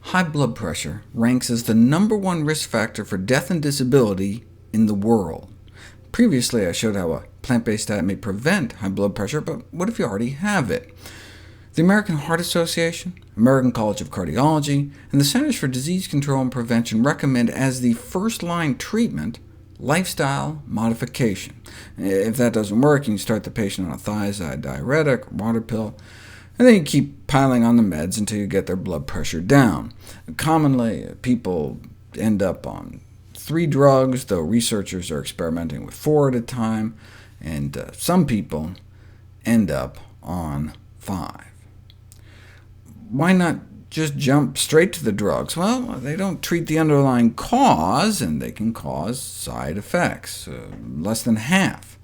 High blood pressure ranks as the #1 risk factor for death and disability in the world. Previously, I showed how a plant-based diet may prevent high blood pressure, but what if you already have it? The American Heart Association, American College of Cardiology, and the Centers for Disease Control and Prevention recommend as the first-line treatment lifestyle modification. If that doesn't work, you can start the patient on a thiazide diuretic or water pill, and then you keep piling on the meds until you get their blood pressure down. Commonly, people end up on 3 drugs, though researchers are experimenting with 4 at a time, and some people end up on 5. Why not just jump straight to the drugs? Well, they don't treat the underlying cause, and they can cause side effects. Less than half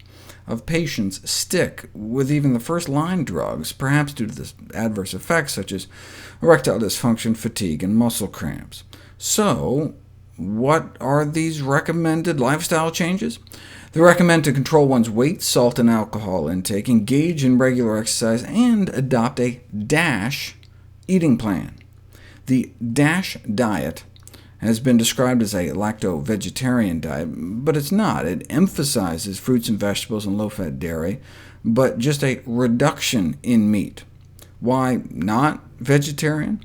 of patients stick with even the first-line drugs, perhaps due to the adverse effects such as erectile dysfunction, fatigue, and muscle cramps. So, what are these recommended lifestyle changes? They recommend to control one's weight, salt, and alcohol intake, engage in regular exercise, and adopt a DASH eating plan. The DASH diet has been described as a lacto-vegetarian diet, but it's not. It emphasizes fruits and vegetables and low-fat dairy, but just a reduction in meat. Why not vegetarian?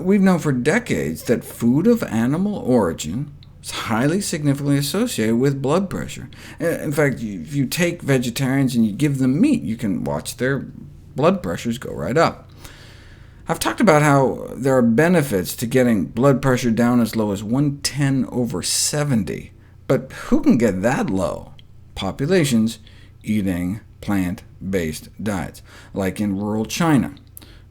We've known for decades that food of animal origin is highly significantly associated with blood pressure. In fact, if you take vegetarians and you give them meat, you can watch their blood pressures go right up. I've talked about how there are benefits to getting blood pressure down as low as 110/70, but who can get that low? Populations eating plant-based diets, like in rural China,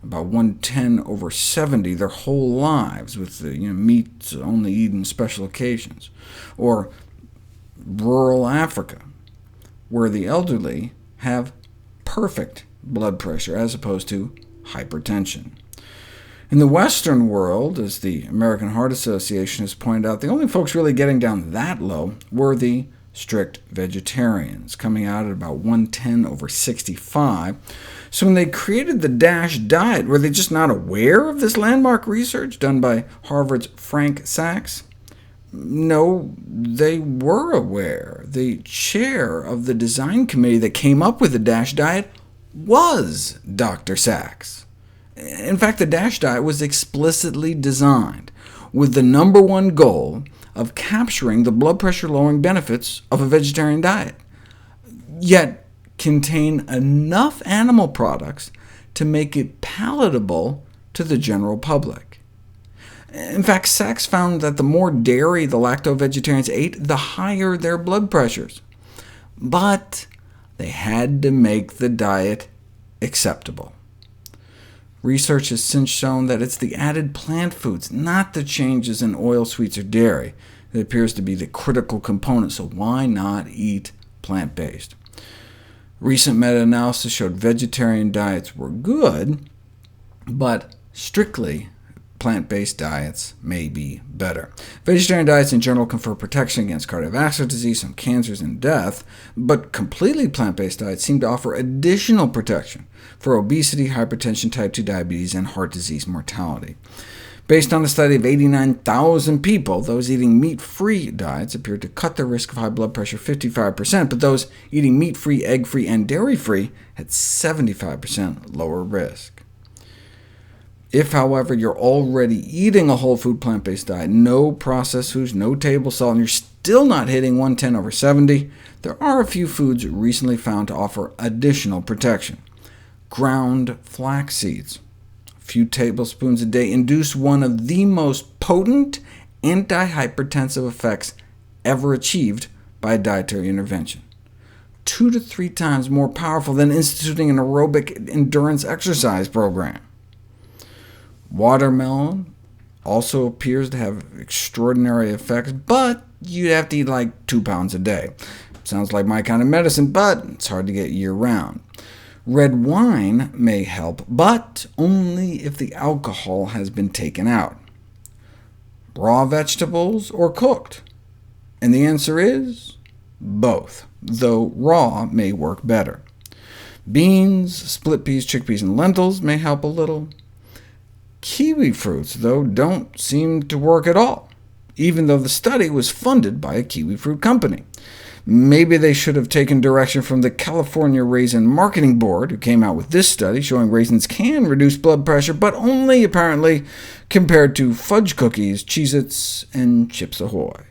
about 110/70 their whole lives, with meats only eaten special occasions, or rural Africa, where the elderly have perfect blood pressure as opposed to hypertension. In the Western world, as the American Heart Association has pointed out, the only folks really getting down that low were the strict vegetarians, coming out at about 110/65. So when they created the DASH diet, were they just not aware of this landmark research done by Harvard's Frank Sachs? No, they were aware. The chair of the design committee that came up with the DASH diet was Dr. Sachs. In fact, the DASH diet was explicitly designed with the #1 goal of capturing the blood pressure-lowering benefits of a vegetarian diet, yet contain enough animal products to make it palatable to the general public. In fact, Sachs found that the more dairy the lacto-vegetarians ate, the higher their blood pressures. But they had to make the diet acceptable. Research has since shown that it's the added plant foods, not the changes in oil, sweets, or dairy, that appears to be the critical component, so why not eat plant-based? Recent meta-analysis showed vegetarian diets were good, but strictly plant-based diets may be better. Vegetarian diets in general confer protection against cardiovascular disease, some cancers, and death, but completely plant-based diets seem to offer additional protection for obesity, hypertension, type 2 diabetes, and heart disease mortality. Based on a study of 89,000 people, those eating meat-free diets appeared to cut their risk of high blood pressure 55%, but those eating meat-free, egg-free, and dairy-free had 75% lower risk. If, however, you're already eating a whole food plant-based diet, no processed foods, no table salt, and you're still not hitting 110/70, there are a few foods recently found to offer additional protection. Ground flax seeds, a few tablespoons a day, induce one of the most potent antihypertensive effects ever achieved by a dietary intervention, 2 to 3 times more powerful than instituting an aerobic endurance exercise program. Watermelon also appears to have extraordinary effects, but you'd have to eat like 2 pounds a day. Sounds like my kind of medicine, but it's hard to get year-round. Red wine may help, but only if the alcohol has been taken out. Raw vegetables or cooked? And the answer is both, though raw may work better. Beans, split peas, chickpeas, and lentils may help a little. Kiwi fruits, though, don't seem to work at all, even though the study was funded by a kiwi fruit company. Maybe they should have taken direction from the California Raisin Marketing Board, who came out with this study showing raisins can reduce blood pressure, but only apparently compared to fudge cookies, Cheez-Its, and Chips Ahoy.